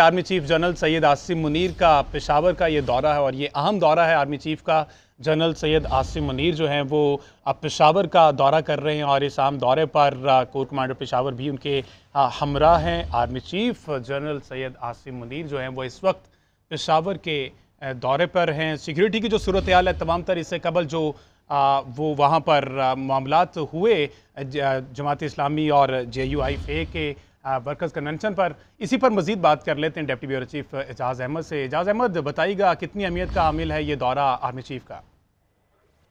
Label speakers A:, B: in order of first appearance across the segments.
A: Army chief general Syed Asim Munir का पेशावर का ये दौरा है और ये अहम दौरा है आर्मी चीफ का। जनरल सैयद आसिम मुनीर जो हैं वो अब पेशावर का दौरा कर रहे हैं और इस अहम दौरे पर कोर कमांडर पेशावर भी उनके हमरा हैं। Army chief general Syed Asim Munir जो हैं वो इस वक्त पेशावर के दौरे पर हैं। सिक्योरिटी की जो सूरत हाल है तमाम तर इससे कबल जो वो वहाँ पर मामलात हुए जमात इस्लामी और JUIFA के वर्कर्स कन्वेंशन पर, इसी पर मजीद बात कर लेते हैं deputy bureau chief Ejaz Ahmed से। एजाज अहमद, बताइएगा कितनी अहमियत का हामिल है ये दौरा आर्मी चीफ का?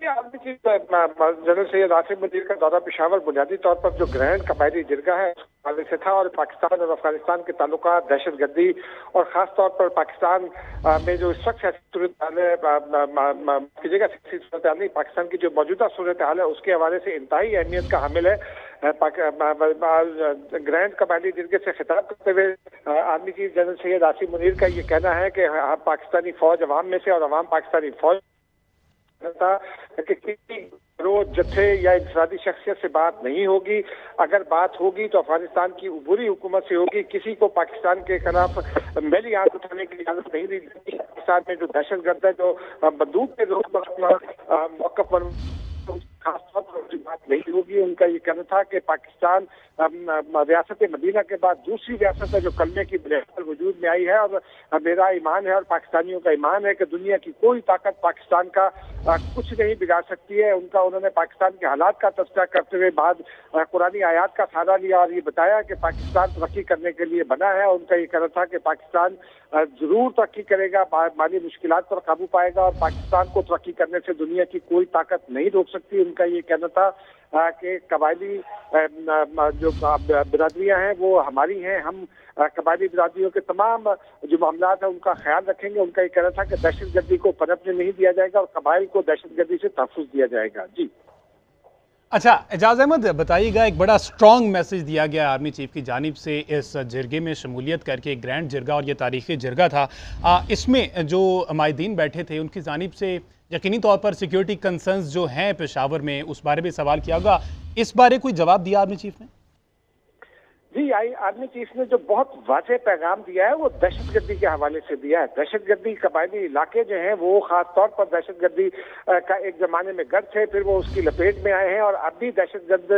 B: Army chief general Syed Asim Munir का दौरा पेशावर बुनियादी तौर पर जो ग्रैंड कबायली जिरगा है वाले से था और पाकिस्तान और अफगानिस्तान के ताल्लुकात, दहशतगर्दी और खास तौर पर पाकिस्तान में जो इस वक्त सूरत हाल है, पाकिस्तान की जो मौजूदा सूरत हाल है उसके हवाले से इंतहाई अहमियत का हामिल है। ग्रैंड कबायली जिरगे से खिताब करते हुए army chief general Syed Asim Munir का ये कहना है कि पाकिस्तानी फौज अवाम में से और अवाम पाकिस्तानी फौज कि किसी रोज जत्थे या इंफरादी शख्सियत से बात नहीं होगी। अगर बात होगी तो अफगानिस्तान की उबूरी हुकूमत से होगी। किसी को पाकिस्तान के खिलाफ मैली आंख उठाने की इजाजत नहीं दी जाती। पाकिस्तान में जो दहशतगर्द है, जो बंदूक के जोर पर अपना मौक़िफ़ पर खास तौर पर बात नहीं होगी। उनका ये कहना था कि पाकिस्तान रियासत मदीना के बाद दूसरी रियासत है जो कलमे की बुनियाद पर वजूद में आई है और मेरा ईमान है और पाकिस्तानियों का ईमान है कि दुनिया की कोई ताकत पाकिस्तान का कुछ नहीं बिगाड़ सकती है। उन्होंने पाकिस्तान के हालात का तस्करा करते हुए बाद कुरानी आयात का सहारा लिया और ये बताया कि पाकिस्तान तरक्की करने के लिए बना है। उनका ये कहना था कि पाकिस्तान जरूर तरक्की करेगा, माली मुश्किलात पर काबू पाएगा और पाकिस्तान को तरक्की करने से दुनिया की कोई ताकत नहीं रोक सकती। उनका ये कहना था कि कबायली जो बिरादरियां हैं वो हमारी हैं। हम कबायली बिरादरियों के तमाम जो मामलात हैं उनका ख्याल रखेंगे। उनका ये कहना था कि दहशतगर्दी को पनपने नहीं दिया जाएगा और कबाइल को दहशतगर्दी से तहफ़्फ़ुज़ दिया जाएगा। जी
A: अच्छा, एजाज अहमद, बताइएगा, एक बड़ा स्ट्रॉन्ग मैसेज दिया गया आर्मी चीफ की जानिब से इस जिरगे में शमूलियत करके, ग्रैंड जिरगा और ये तारीख़ी जिरगा था। इसमें जो माहिदीन बैठे थे उनकी जानिब से यकीनी तौर पर सिक्योरिटी कंसर्न्स जो हैं पेशावर में उस बारे में सवाल किया होगा। इस बारे कोई जवाब दिया आर्मी चीफ ने?
B: जी, आर्मी चीफ ने जो बहुत वाज़ेह पैगाम दिया है वो दहशतगर्दी के हवाले से दिया है। दहशतगर्दी कबायली इलाके जो हैं वो खास तौर पर दहशतगर्दी का एक जमाने में गढ़ थे, फिर वो उसकी लपेट में आए हैं और अब भी दहशतगर्द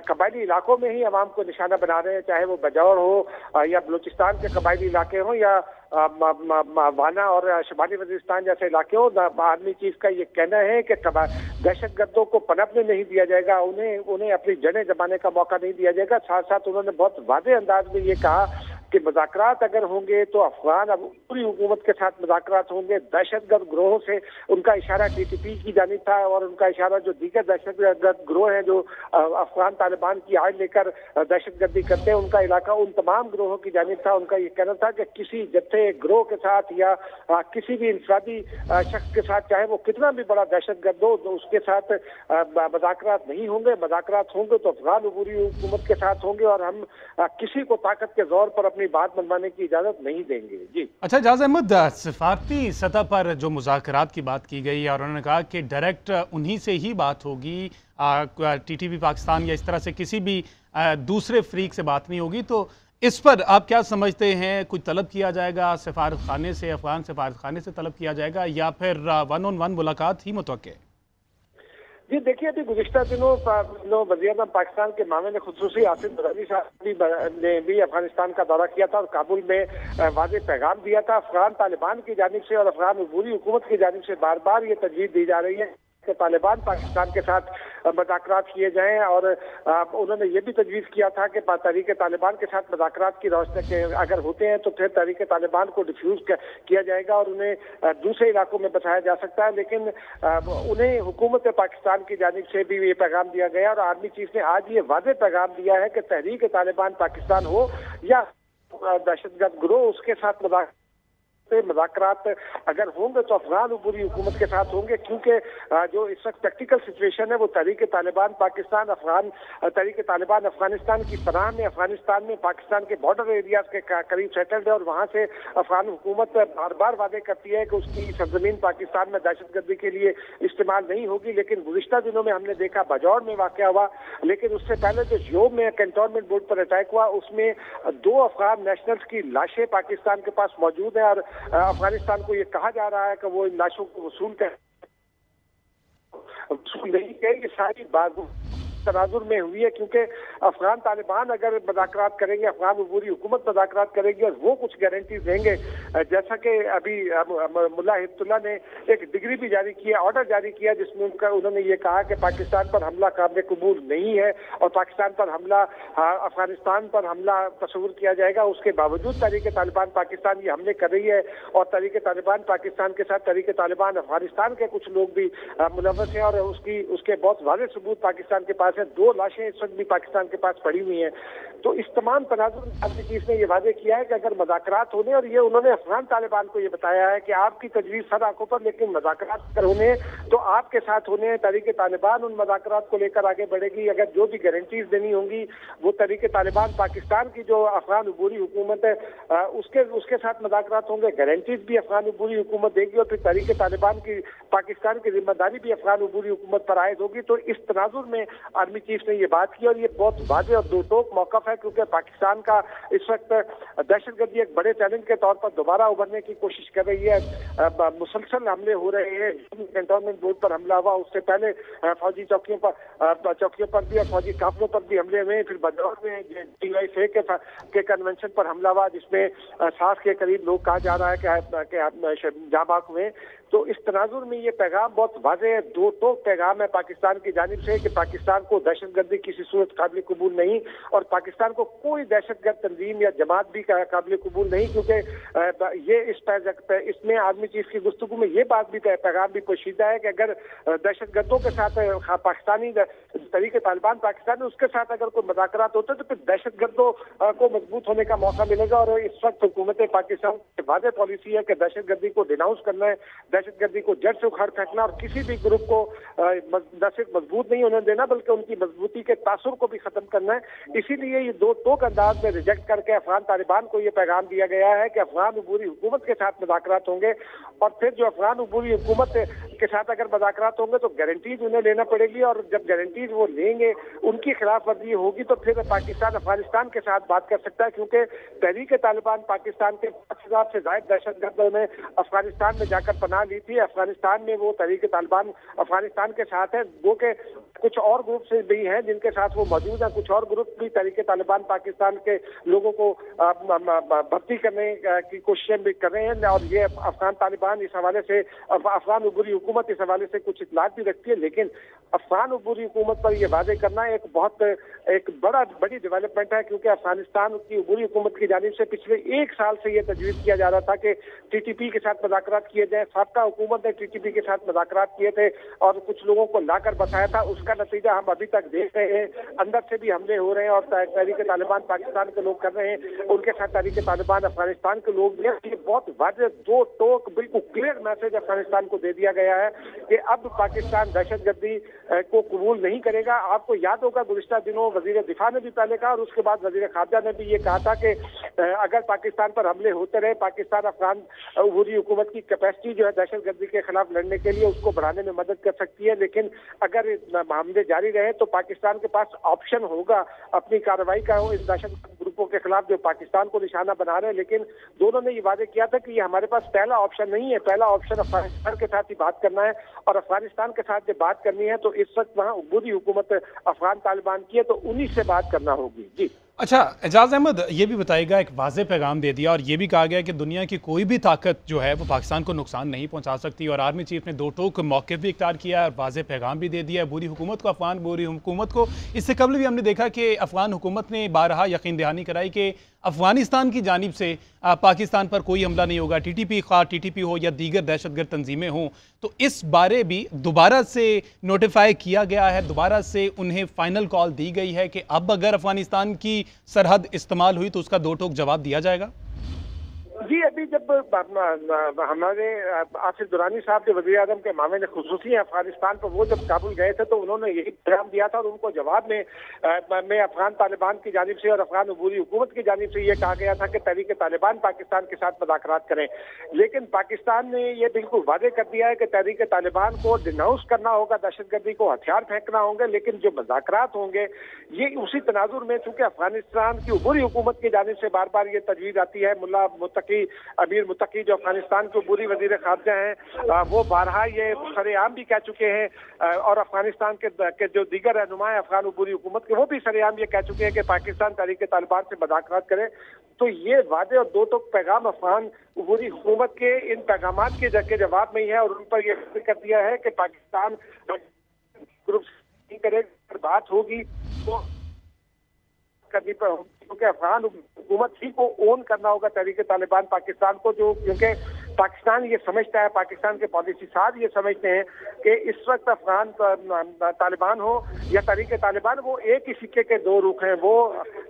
B: कबायली इलाकों में ही अवाम को निशाना बना रहे हैं, चाहे वो बजौर हो या बलूचिस्तान के कबायली इलाके हों या वाना और शुमाली वजीरिस्तान जैसे इलाके हो। आर्मी चीफ का ये कहना है कि दहशतगर्दों को पनपने नहीं दिया जाएगा, उन्हें अपनी जड़ें जमाने का मौका नहीं दिया जाएगा। साथ साथ उन्होंने बहुत वाज़ेह अंदाज में ये कहा कि मुज़ाकरात अगर होंगे तो अफगान अब पूरी हुकूमत के साथ मुज़ाकरात होंगे। दहशतगर्द ग्रोहों से उनका इशारा TTP की जानिब था और उनका इशारा जो दीगर दहशतगर्द ग्रोह हैं जो अफगान तालिबान की आड़ लेकर दहशतगर्दी करते हैं उनका इलाका उन तमाम ग्रोहों की जानिब था। उनका ये कहना था कि किसी जत्थे ग्रोह के साथ या किसी भी इंफरादी शख्स के साथ, चाहे वो कितना भी बड़ा दहशतगर्द हो, तो उसके साथ मुज़ाकरात नहीं होंगे। मुज़ाकरात होंगे तो अफगान उबूरी हुकूमत के साथ होंगे और हम किसी को ताकत के जोर पर अपनी बात मनवाने की इजाजत नहीं देंगे। जी
A: अच्छा, एजाज अहमद, सिफारती सतह पर जो मुज़ाकरात की बात की गई है और उन्होंने कहा कि डायरेक्ट उन्हीं से ही बात होगी, TTP पाकिस्तान या इस तरह से किसी भी दूसरे फ्रीक से बात नहीं होगी, तो इस पर आप क्या समझते हैं? कुछ तलब किया जाएगा सफारत खाने से, अफगान सफारत खाने से तलब किया जाएगा या फिर 1-on-1 मुलाकात ही मुतवक्के?
B: जी देखिए, अभी गुज़िश्ता दिनों वज़ीर-ए-आज़म पाकिस्तान के मामले में खुसूसी आसिफ बदावी साहब ने भी अफगानिस्तान का दौरा किया था और काबुल में वाज़ेह पैगाम दिया था। अफगान तालिबान की जानिब से और अफगान उबूरी हुकूमत की जानिब से बार बार ये तजवीज़ दी जा रही है कि तालिबान पाकिस्तान के साथ मुज़ाकरात किए जाएं और उन्होंने ये भी तजवीज़ किया था कि तहरीक तालिबान के साथ मुज़ाकरात की रोशनी के अगर होते हैं तो फिर तहरीक तालिबान को डिफ्यूज़ किया जाएगा और उन्हें दूसरे इलाकों में बसाया जा सकता है। लेकिन उन्हें हुकूमत पाकिस्तान की जानिब से भी ये पैगाम दिया गया और आर्मी चीफ ने आज ये वाज़ेह पैगाम दिया है कि तहरीक तालिबान पाकिस्तान हो या दहशतगर्द ग्रोह उसके साथ मुज़ाकरात मुज़ाकरात अगर होंगे तो अफगान अबूरी हुकूमत के साथ होंगे, क्योंकि जो इस वक्त प्रैक्टिकल सिचुएशन है वो तहरीक तालिबान पाकिस्तान तहरीक तालिबान अफगानिस्तान की पनाह में, अफगानिस्तान में पाकिस्तान के बॉर्डर एरियाज के करीब सेटल्ड है और वहाँ से अफगान हुकूमत बार बार वादे करती है कि उसकी सरजमीन पाकिस्तान में दहशतगर्दी के लिए इस्तेमाल नहीं होगी। लेकिन गुज़िश्ता दिनों में हमने देखा बाजौर में वाक़या हुआ, लेकिन उससे पहले जो योम में कैंटोनमेंट बोर्ड पर अटैक हुआ उसमें 2 अफगान नेशनल्स की लाशें पाकिस्तान के पास मौजूद है और अफगानिस्तान को ये कहा जा रहा है कि वो इन लाशों को वसूल नहीं है। ये सारी बात तनाजुर में हुई है, क्योंकि अफगान तालिबान अगर मुज़ाकरात करेंगे, अफगान अबूरी हुकूमत मुज़ाकरात करेगी और वो कुछ गारंटीज देंगे, जैसा कि अभी मुल्ला हिब्बतुल्लाह ने एक डिग्री भी जारी किया, ऑर्डर जारी किया, जिसमें उन्होंने ये कहा कि पाकिस्तान पर हमला काबिल कबूल नहीं है और पाकिस्तान पर हमला अफगानिस्तान पर हमला तस्वुर किया जाएगा। उसके बावजूद तहरीक तालिबान पाकिस्तान ये हमले कर रही है और तहरीक तालिबान पाकिस्तान के साथ तहरीक तालिबान अफगानिस्तान के कुछ लोग भी मुलव्वस हैं और उसके बहुत वाज़ेह सबूत पाकिस्तान के पास है। 2 लाशें इस वक्त भी पाकिस्तान के पास पड़ी हुई हैं। तो इस तमाम तनाजुर में चीज ने ये वादे किया है कि अगर मुज़ाकरात होने, और ये उन्होंने अफगान तालिबान को ये बताया है कि आपकी तजवीज़ सर आंखों पर, लेकिन मुज़ाकरात अगर होने तो आपके साथ होने, तहरीक तालिबान उन मुज़ाकरात को लेकर आगे बढ़ेगी। अगर जो भी गारंटीज देनी होंगी वो तहरीक तालिबान पाकिस्तान की जो अफगान अबूरी हुकूमत है उसके साथ मुज़ाकरात होंगे, गारंटीज भी अफगान अबूरी हुकूमत देगी और फिर तहरीक तालिबान की पाकिस्तान की जिम्मेदारी भी अफगान अबूरी हुकूमत पर आयद होगी। तो इस तनाजुर में आर्मी चीफ ने ये बात की और ये बहुत वाज़ेह और दो टोक मौक़िफ़ है, क्योंकि पाकिस्तान का इस वक्त दहशतगर्दी एक बड़े चैलेंज के तौर पर दोबारा उभरने की कोशिश कर रही है। मुसलसल हमले हो रहे हैं, कैंटोनमेंट बोर्ड पर हमला हुआ, उससे पहले फौजी चौकियों पर भी और फौजी काफिलों पर भी हमले हुए। फिर बदौर में DIFA के कन्वेंशन पर हमला हुआ, जिसमें 60 के करीब लोग कहा जा रहा है कि जाँ बाक हुए। तो इस तनाजुर में ये पैगाम बहुत वाज़ेह दो टोक पैगाम है पाकिस्तान की जानिब से कि पाकिस्तान को दहशतगर्दी किसी सूरत काबिल कबूल नहीं और पाकिस्तान को कोई दहशतगर्द तंजीम या जमात भी काबिल कबूल नहीं, क्योंकि ये इसमें आर्मी चीफ की गुफ्तगू में ये बात भी पैगाम भी पोशीदा है कि अगर दहशतगर्दों के साथ पाकिस्तानी तहरीक तालिबान पाकिस्तान उसके साथ अगर कोई मुज़ाकरात होते तो फिर दहशतगर्दों को मजबूत होने का मौका मिलेगा। और इस वक्त हुकूमत पाकिस्तान की वाज़ेह पॉलिसी है कि दहशतगर्दी को डिनाउंस करना है, दहशतगर्दी को जड़ से उखाड़ फेंकना और किसी भी ग्रुप को न सिर्फ मजबूत नहीं होने देना बल्कि उनकी मजबूती के तासुर को भी खत्म करना है। इसीलिए ये दो टोक अंदाज में रिजेक्ट करके अफगान तालिबान को ये पैगाम दिया गया है कि अफगान अबूरी हुकूमत के साथ मुज़ाकरात होंगे और फिर जो अफगान अबूरी हुकूमत के साथ अगर मुज़ाकरात होंगे तो गारंटीज उन्हें लेना पड़ेगी और जब गारंटीज वो लेंगे उनकी खिलाफ वर्जी होगी तो फिर पाकिस्तान अफगानिस्तान के साथ बात कर सकता है, क्योंकि तहरीक तालिबान पाकिस्तान के 5,000 से ज़ायद दहशतगर्दों ने अफगानिस्तान में जाकर पनाह ली थी। अफगानिस्तान में वो तहरीक तालिबान अफगानिस्तान के साथ है, वो के कुछ और ग्रुप से भी हैं जिनके साथ वो मौजूद है, कुछ और ग्रुप भी तहरीक तालिबान पाकिस्तान के लोगों को भर्ती करने की कोशिशें भी कर रहे हैं। और ये अफगान तालिबान इस हवाले से अफगान अबूरी हुकूमत इस हवाले से कुछ इतलात भी रखती है, लेकिन अफगान अबूरी हुकूमत पर यह वादे करना एक बड़ी डेवलपमेंट है, क्योंकि अफगानिस्तान की अबूरी हुकूमत की जानिब से पिछले 1 साल से यह तजवीज़ किया जा रहा था कि TTP के साथ मुज़ाकरात किए जाए। साबका हुकूमत ने TTP के साथ मुज़ाकरात किए थे और कुछ लोगों को लाकर बताया था, उसका नतीजा हम अभी तक देख रहे हैं। अंदर से भी हमले हो रहे हैं और तहरीक तालिबान पाकिस्तान के लोग कर रहे हैं, उनके साथ तहरीक तालिबान अफगानिस्तान के लोग भी। ये बहुत वाज़ेह दो टोक बिल्कुल क्लियर मैसेज अफगानिस्तान को दे दिया गया है कि अब पाकिस्तान दहशतगर्दी को कबूल नहीं करेगा। आपको याद होगा गुज़िश्ता दिनों वज़ीर दिफा ने भी पहले कहा और उसके बाद वज़ीर खारजा ने भी ये कहा था कि अगर पाकिस्तान पर हमले होते रहे, पाकिस्तान अफगान अबूरी हुकूमत की कैपेसिटी जो है दहशतगर्दी के खिलाफ लड़ने के लिए उसको बढ़ाने में मदद कर सकती है, लेकिन अगर हमले जारी रहे तो पाकिस्तान के पास ऑप्शन होगा अपनी कार्रवाई का इस दहशत ग्रुपों के खिलाफ जो पाकिस्तान को निशाना बना रहे हैं। लेकिन दोनों ने ये वादे किया था कि ये हमारे पास पहला ऑप्शन नहीं है, पहला ऑप्शन अफगानिस्तान के साथ ही बात करना है और अफगानिस्तान के साथ जब बात करनी है तो इस वक्त वहाँ अबूरी हुकूमत अफगान तालिबान की है तो उन्हीं से बात करना होगी। जी
A: अच्छा, एजाज अहमद ये भी बताइएगा, एक वाज़ेह पैगाम दे दिया और ये भी कहा गया कि दुनिया की कोई भी ताकत जो है वो पाकिस्तान को नुकसान नहीं पहुंचा सकती और आर्मी चीफ ने दो टोक मौक़िफ़ भी इख्तियार किया और वाज़ेह पैगाम भी दे दिया है बुरी हुकूमत को, अफगान बुरी हुकूमत को। इससे कबल भी हमने देखा कि अफगान हुकूमत ने बारहा यकीन दहानी कराई कि अफगानिस्तान की जानिब से पाकिस्तान पर कोई हमला नहीं होगा, TTP हो या दीगर दहशतगर्द तंजीमें हों। तो इस बारे भी दोबारा से नोटिफाई किया गया है, दोबारा से उन्हें फाइनल कॉल दी गई है कि अब अगर अफगानिस्तान की सरहद इस्तेमाल हुई तो उसका दो टोक जवाब दिया जाएगा।
B: جی ابھی جب ہمارے آصف درانی صاحب جو وزیر اعظم کے معاون خصوصی ہیں افغانستان پر، وہ جب کابل گئے تھے تو انہوں نے یہی پیغام دیا تھا، اور ان کو جواب میں افغان طالبان کی جانب سے اور افغان عبوری حکومت کی جانب سے یہ کہا گیا تھا کہ تحریک طالبان پاکستان کے ساتھ مذاکرات کریں، لیکن پاکستان نے یہ بالکل واضح کر دیا ہے کہ تحریک طالبان کو ڈیناؤنس کرنا ہوگا، دہشت گردی کو ہتھیار پھینکنا ہوں گے، لیکن جو مذاکرات ہوں گے یہ اسی تناظر میں، چونکہ افغانستان کی عبوری حکومت کی جانب سے بار بار یہ تجویز آتی ہے، ملا متقی امیر متقی جو افغانستان کے عبوری وزیر خارجہ ہیں، وہ بارہا یہ سر عام بھی کہہ چکے ہیں، اور افغانستان کے جو دیگر رہنما ہیں افغان عبوری حکومت کے، وہ بھی سر عام یہ کہہ چکے ہیں کہ پاکستان تحریک طالبان سے مذاکرات کرے۔ تو یہ واضح اور دو ٹوک پیغام افغان عبوری حکومت کے ان پیغامات کے جواب میں ہی ہے، اور ان پر یہ کر دیا ہے کہ پاکستان گروپ نہیں کرے، بات ہوگی تو کرنی پر ہوگی، کیونکہ افغان حکومت ہی کو اون کرنا ہوگا تحریک طالبان پاکستان کو، جو کیونکہ پاکستان یہ سمجھتا ہے، پاکستان کے پالیسی ساز یہ سمجھتے ہیں کہ اس وقت افغان طالبان ہو یا تحریک طالبان، وہ ایک ہی سکے کے دو رخ ہیں، وہ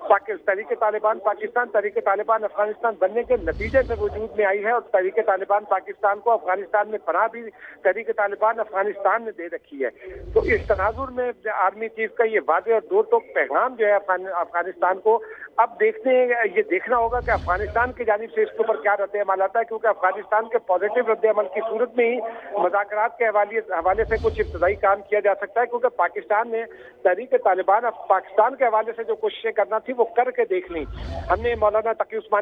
B: تحریک طالبان پاکستان، تحریک طالبان افغانستان بننے کے نتیجے سے وجود میں آئی ہے، اور تحریک طالبان پاکستان کو افغانستان میں پناہ بھی تحریک طالبان افغانستان نے دے رکھی ہے۔ تو اس تناظر میں آرمی چیف کا یہ واضح اور دو ٹوک پیغام جو ہے افغانستان کو، اب یہ دیکھنا ہوگا کہ افغانستان کی جانب سے اس کے اوپر کیا رد عمل آتا ہے، کیونکہ افغانستان کے پازیٹیو رد عمل کی صورت میں ہی مذاکرات کے حوالے سے کچھ ابتدائی کام کیا جا سکتا ہے، کیونکہ پاکستان نے تحریک طالبان پاکستان کے حوالے سے جو کوششیں کرنا تھی وہ کر کے دیکھ لی۔ ہم نے مولانا تقی عثمانی